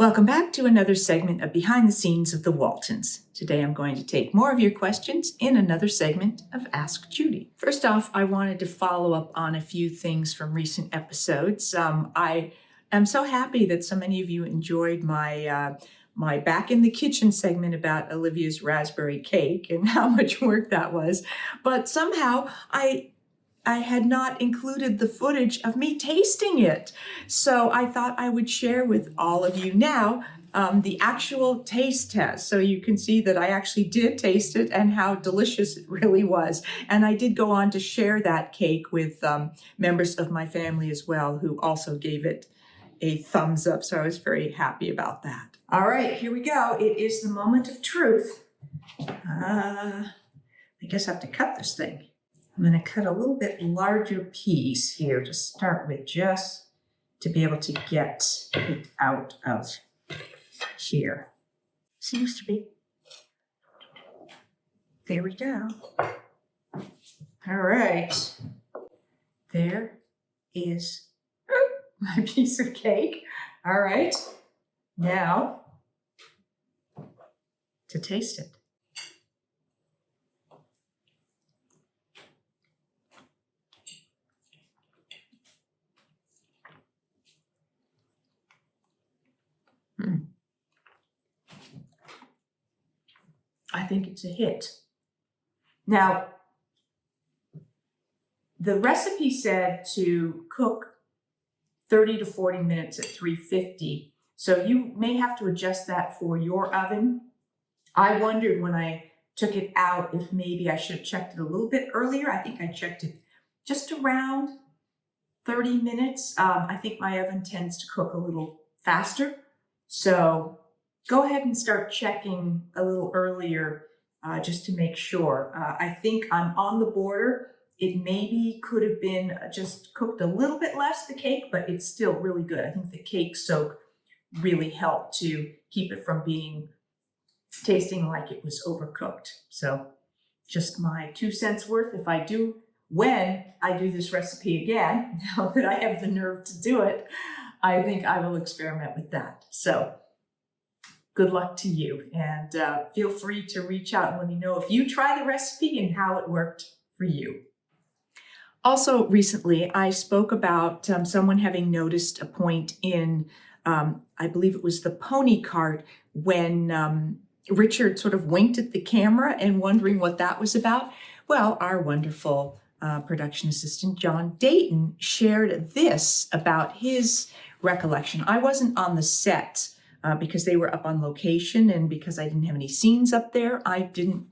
Welcome back to another segment of Behind the Scenes of the Waltons. Today I'm going to take more of your questions in another segment of Ask Judy. First off, I wanted to follow up on a few things from recent episodes. I am so happy that so many of you enjoyed my back in the kitchen segment about Olivia's raspberry cake and how much work that was. But somehow I had not included the footage of me tasting it. So I thought I would share with all of you now the actual taste test. So you can see that I actually did taste it and how delicious it really was. And I did go on to share that cake with members of my family as well, who also gave it a thumbs up. So I was very happy about that. All right, here we go. It is the moment of truth. I guess I have to cut this thing. I'm going to cut a little bit larger piece here to start with, just to be able to get it out of here. Seems to be. There we go. All right. There is my piece of cake. All right. Now, to taste it. I think it's a hit. Now, the recipe said to cook 30 to 40 minutes at 350. So you may have to adjust that for your oven. I wondered when I took it out if maybe I should have checked it a little bit earlier. I think I checked it just around 30 minutes. I think my oven tends to cook a little faster. So go ahead and start checking a little earlier just to make sure. I think I'm on the border. It maybe could have been just cooked a little bit less, the cake, but it's still really good. I think the cake soak really helped to keep it from tasting like it was overcooked. So just my 2 cents worth. When I do this recipe again, now that I have the nerve to do it, I think I will experiment with that. So good luck to you, and feel free to reach out and let me know if you try the recipe and how it worked for you. Also, recently, I spoke about someone having noticed a point in, I believe it was the pony cart, when Richard sort of winked at the camera and wondering what that was about. Well, our wonderful production assistant, John Dayton, shared this about his recollection. I wasn't on the set because they were up on location, and because I didn't have any scenes up there, I didn't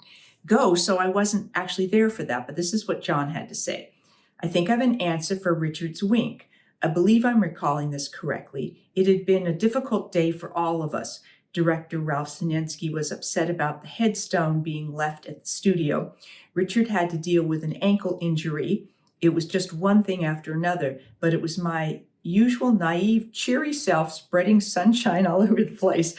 go, so I wasn't actually there for that. But this is what John had to say. I think I have an answer for Richard's wink. I believe I'm recalling this correctly. It had been a difficult day for all of us. Director Ralph Sinensky was upset about the headstone being left at the studio. Richard had to deal with an ankle injury. It was just one thing after another, but it was my usual naive, cheery self spreading sunshine all over the place.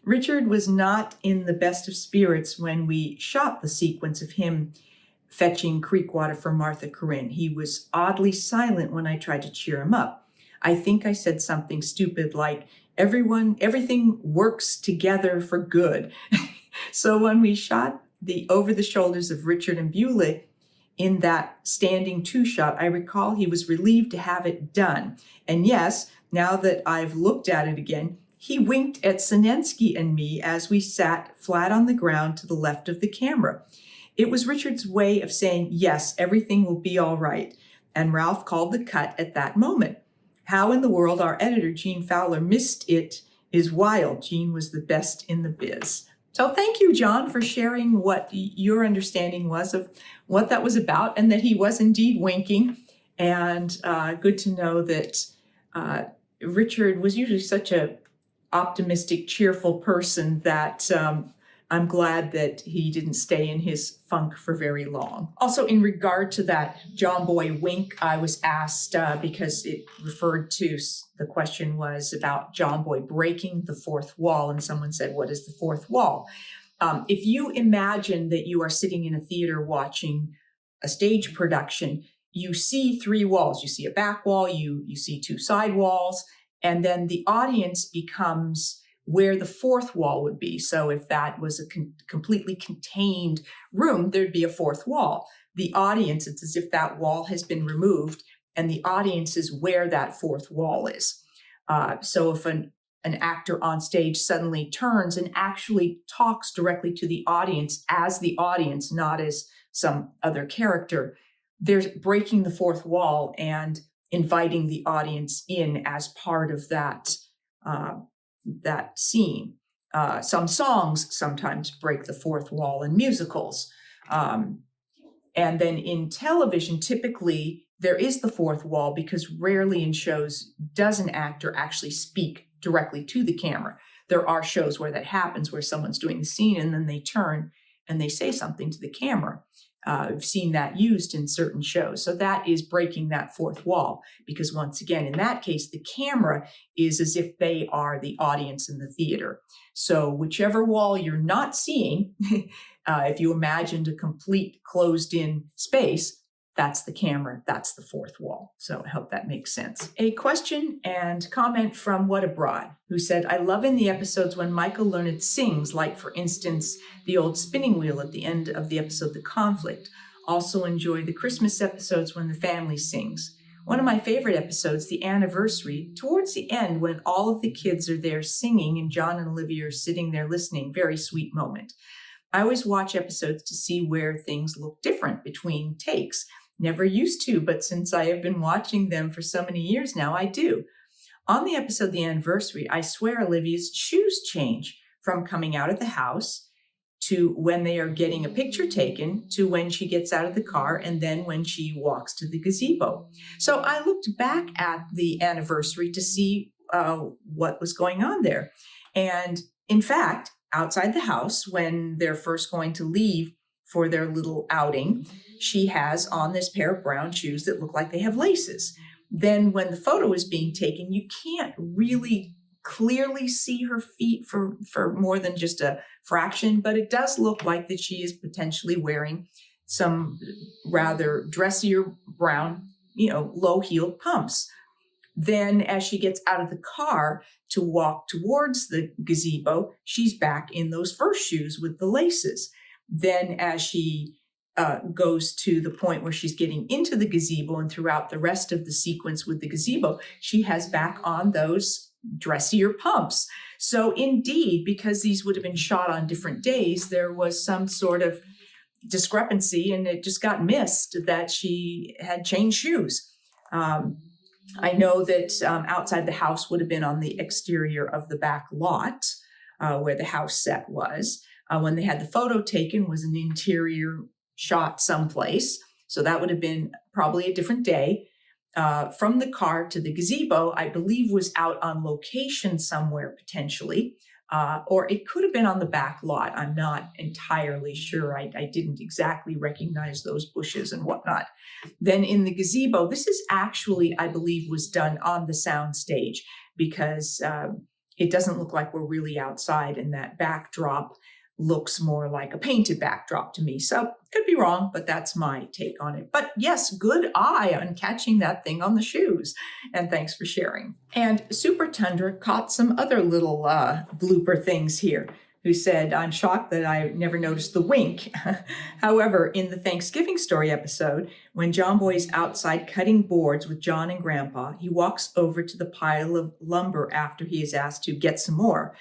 Richard was not in the best of spirits when we shot the sequence of him fetching creek water for Martha Corinne. He was oddly silent when I tried to cheer him up. I think I said something stupid like, everything works together for good. So when we shot the over the shoulders of Richard and Beulah in that standing 2 shot, I recall he was relieved to have it done. And yes, now that I've looked at it again, he winked at Sinensky and me as we sat flat on the ground to the left of the camera. It was Richard's way of saying, yes, everything will be all right. And Ralph called the cut at that moment. How in the world our editor, Gene Fowler, missed it is wild. Gene was the best in the biz. So thank you, John, for sharing what your understanding was of what that was about, and that he was indeed winking. And good to know that Richard was usually such a optimistic, cheerful person that I'm glad that he didn't stay in his funk for very long. Also, in regard to that John Boy wink, I was asked because it referred to, the question was about John Boy breaking the fourth wall, and someone said, what is the fourth wall? If you imagine that you are sitting in a theater watching a stage production, you see 3 walls. You see a back wall, you see 2 side walls, and then the audience becomes where the fourth wall would be. So if that was a completely contained room, there'd be a fourth wall. The audience, it's as if that wall has been removed and the audience is where that fourth wall is. So if an actor on stage suddenly turns and actually talks directly to the audience as the audience, not as some other character, they're breaking the fourth wall and inviting the audience in as part of that scene. Some songs sometimes break the fourth wall in musicals. And then in television, typically there is the fourth wall because rarely in shows does an actor actually speak directly to the camera. There are shows where that happens, where someone's doing the scene and then they turn and they say something to the camera. I've seen that used in certain shows. So that is breaking that fourth wall because once again, in that case, the camera is as if they are the audience in the theater. So whichever wall you're not seeing, if you imagined a complete closed-in space, that's the camera, that's the fourth wall. So I hope that makes sense. A question and comment from What Abroad, who said, I love in the episodes when Michael Learned sings, like for instance, the old spinning wheel at the end of the episode, The Conflict. Also enjoy the Christmas episodes when the family sings. One of my favorite episodes, the anniversary, towards the end when all of the kids are there singing and John and Olivia are sitting there listening, very sweet moment. I always watch episodes to see where things look different between takes. Never used to, but since I have been watching them for so many years now, I do. On the episode, The Anniversary, I swear Olivia's shoes change from coming out of the house to when they are getting a picture taken to when she gets out of the car and then when she walks to the gazebo. So I looked back at The Anniversary to see what was going on there. And in fact, outside the house, when they're first going to leave for their little outing, she has on this pair of brown shoes that look like they have laces. Then when the photo is being taken, you can't really clearly see her feet for more than just a fraction, but it does look like that she is potentially wearing some rather dressier brown, low-heeled pumps. Then as she gets out of the car to walk towards the gazebo, she's back in those first shoes with the laces. Then as she goes to the point where she's getting into the gazebo and throughout the rest of the sequence with the gazebo, she has back on those dressier pumps. So indeed, because these would have been shot on different days, there was some sort of discrepancy and it just got missed that she had changed shoes. I know that outside the house would have been on the exterior of the back lot where the house set was. When they had the photo taken was an interior shot someplace. So that would have been probably a different day. From the car to the gazebo, I believe was out on location somewhere potentially. Or it could have been on the back lot. I'm not entirely sure. I didn't exactly recognize those bushes and whatnot. Then in the gazebo, this is actually, I believe, was done on the sound stage because it doesn't look like we're really outside and that backdrop looks more like a painted backdrop to me. So could be wrong, but that's my take on it. But yes, good eye on catching that thing on the shoes. And thanks for sharing. And Super Tundra caught some other little blooper things here, who said, I'm shocked that I never noticed the wink. However, in the Thanksgiving story episode, when John Boy is outside cutting boards with John and Grandpa, he walks over to the pile of lumber after he is asked to get some more.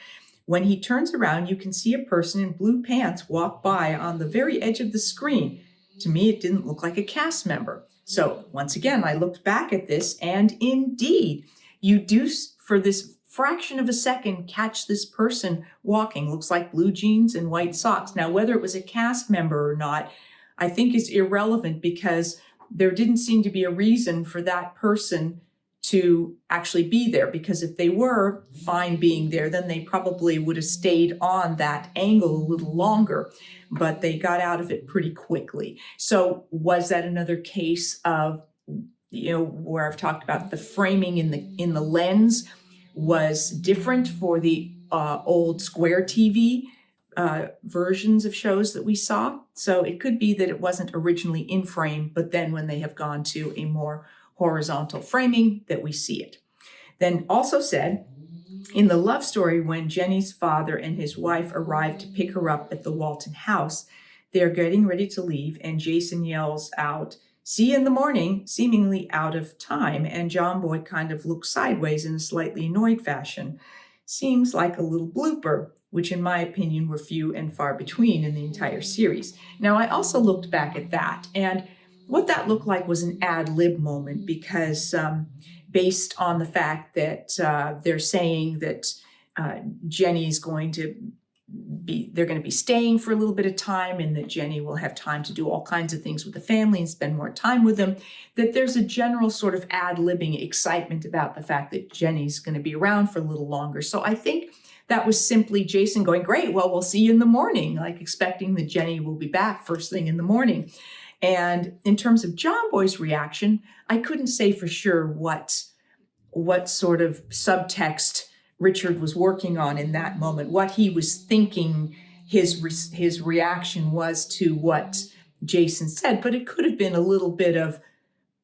When he turns around, you can see a person in blue pants walk by on the very edge of the screen. To me, it didn't look like a cast member. So once again, I looked back at this and indeed, you do, for this fraction of a second, catch this person walking. Looks like blue jeans and white socks. Now, whether it was a cast member or not, I think is irrelevant because there didn't seem to be a reason for that person to actually be there, because if they were fine being there, then they probably would have stayed on that angle a little longer, but they got out of it pretty quickly. So was that another case of, where I've talked about the framing in the lens was different for the old square TV versions of shows that we saw? So it could be that it wasn't originally in frame, but then when they have gone to a more horizontal framing that we see it. Then also said, In the love story, when Jenny's father and his wife arrive to pick her up at the Walton house, they're getting ready to leave, and Jason yells out, "See you in the morning," seemingly out of time, and John Boy kind of looks sideways in a slightly annoyed fashion. Seems like a little blooper, which in my opinion were few and far between in the entire series. Now, I also looked back at that, and what that looked like was an ad-lib moment, because based on the fact that they're saying that Jenny's going to they're going to be staying for a little bit of time, and that Jenny will have time to do all kinds of things with the family and spend more time with them, that there's a general sort of ad-libbing excitement about the fact that Jenny's going to be around for a little longer. So I think that was simply Jason going, "Great, well, we'll see you in the morning," like expecting that Jenny will be back first thing in the morning. And in terms of John Boy's reaction, I couldn't say for sure what sort of subtext Richard was working on in that moment, what he was thinking his reaction was to what Jason said. But it could have been a little bit of,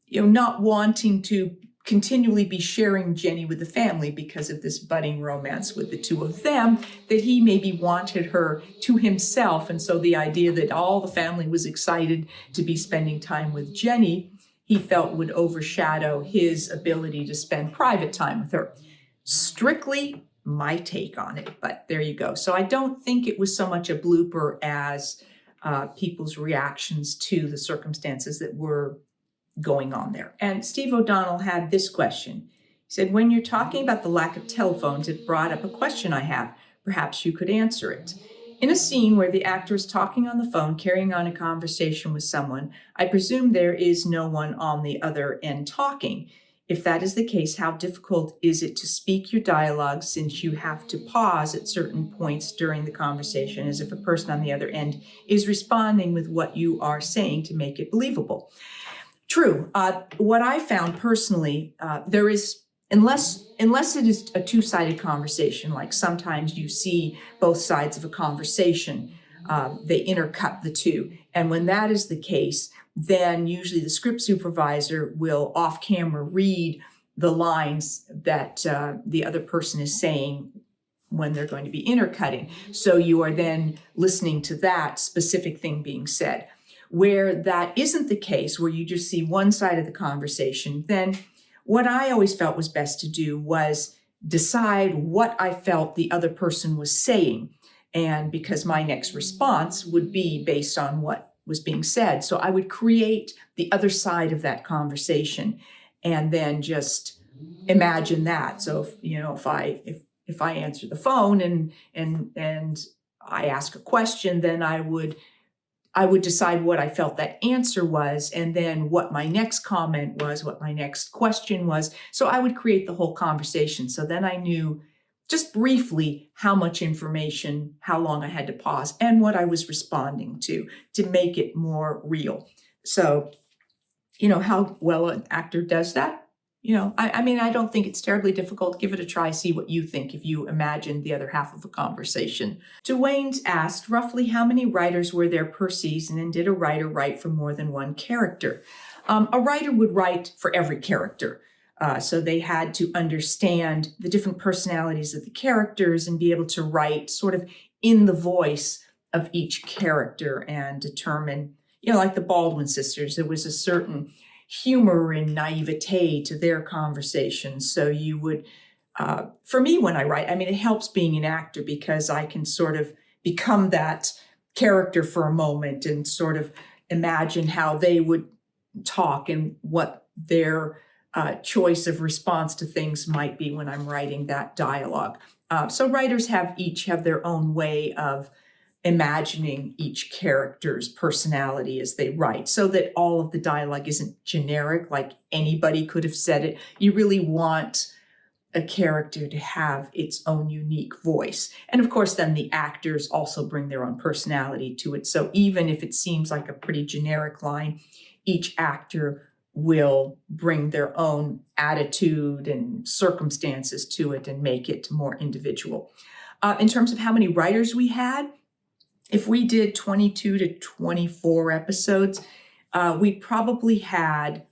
not wanting to continually be sharing Jenny with the family because of this budding romance with the two of them, that he maybe wanted her to himself. And so the idea that all the family was excited to be spending time with Jenny, he felt would overshadow his ability to spend private time with her. Strictly my take on it, but there you go. So I don't think it was so much a blooper as people's reactions to the circumstances that were going on there. And Steve O'Donnell had this question. He said, "When you're talking about the lack of telephones, it brought up a question I have. Perhaps you could answer it. In a scene where the actor is talking on the phone, carrying on a conversation with someone, I presume there is no one on the other end talking. If that is the case, how difficult is it to speak your dialogue, since you have to pause at certain points during the conversation as if a person on the other end is responding with what you are saying to make it believable?" True. What I found personally, there is, unless it is a two-sided conversation, like sometimes you see both sides of a conversation, they intercut the two. And when that is the case, then usually the script supervisor will off camera read the lines that the other person is saying when they're going to be intercutting. So you are then listening to that specific thing being said. Where that isn't the case, where you just see one side of the conversation, then what I always felt was best to do was decide what I felt the other person was saying. And because my next response would be based on what was being said. So I would create the other side of that conversation and then just imagine that. So if I answer the phone and I ask a question, then I would decide what I felt that answer was, and then what my next comment was, what my next question was. So I would create the whole conversation. So then I knew just briefly how much information, how long I had to pause, and what I was responding to make it more real. So, how well an actor does that. I don't think it's terribly difficult. Give it a try, see what you think if you imagine the other half of a conversation. Dwayne's asked, roughly how many writers were there per season, and did a writer write for more than one character? A writer would write for every character. So they had to understand the different personalities of the characters and be able to write sort of in the voice of each character and determine, like the Baldwin sisters, there was a certain humor and naivete to their conversations. So you would, for me, when I write, it helps being an actor because I can sort of become that character for a moment and sort of imagine how they would talk and what their choice of response to things might be when I'm writing that dialogue. So writers each have their own way of imagining each character's personality as they write, so that all of the dialogue isn't generic, like anybody could have said it. You really want a character to have its own unique voice. And of course, then the actors also bring their own personality to it. So even if it seems like a pretty generic line, each actor will bring their own attitude and circumstances to it and make it more individual. In terms of how many writers we had, if we did 22 to 24 episodes, we probably had,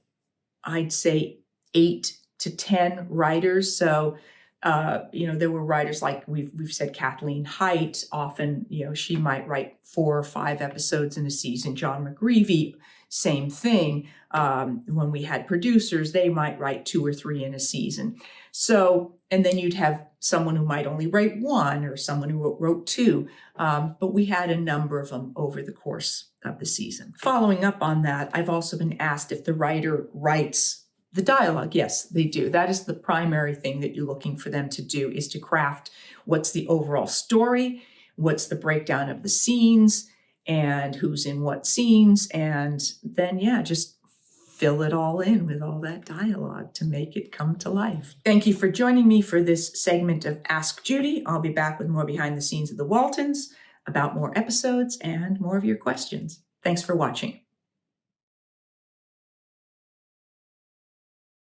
I'd say, 8 to 10 writers. So There were writers like we've said Kathleen Height. Often, she might write 4 or 5 episodes in a season. John McGreevy, same thing. When we had producers, they might write 2 or 3 in a season. So, and then you'd have someone who might only write 1 or someone who wrote 2. But we had a number of them over the course of the season. Following up on that, I've also been asked if the writer writes the dialogue. Yes, they do. That is the primary thing that you're looking for them to do, is to craft what's the overall story, what's the breakdown of the scenes, and who's in what scenes, and then, just fill it all in with all that dialogue to make it come to life. Thank you for joining me for this segment of Ask Judy. I'll be back with more behind the scenes of the Waltons, about more episodes and more of your questions. Thanks for watching.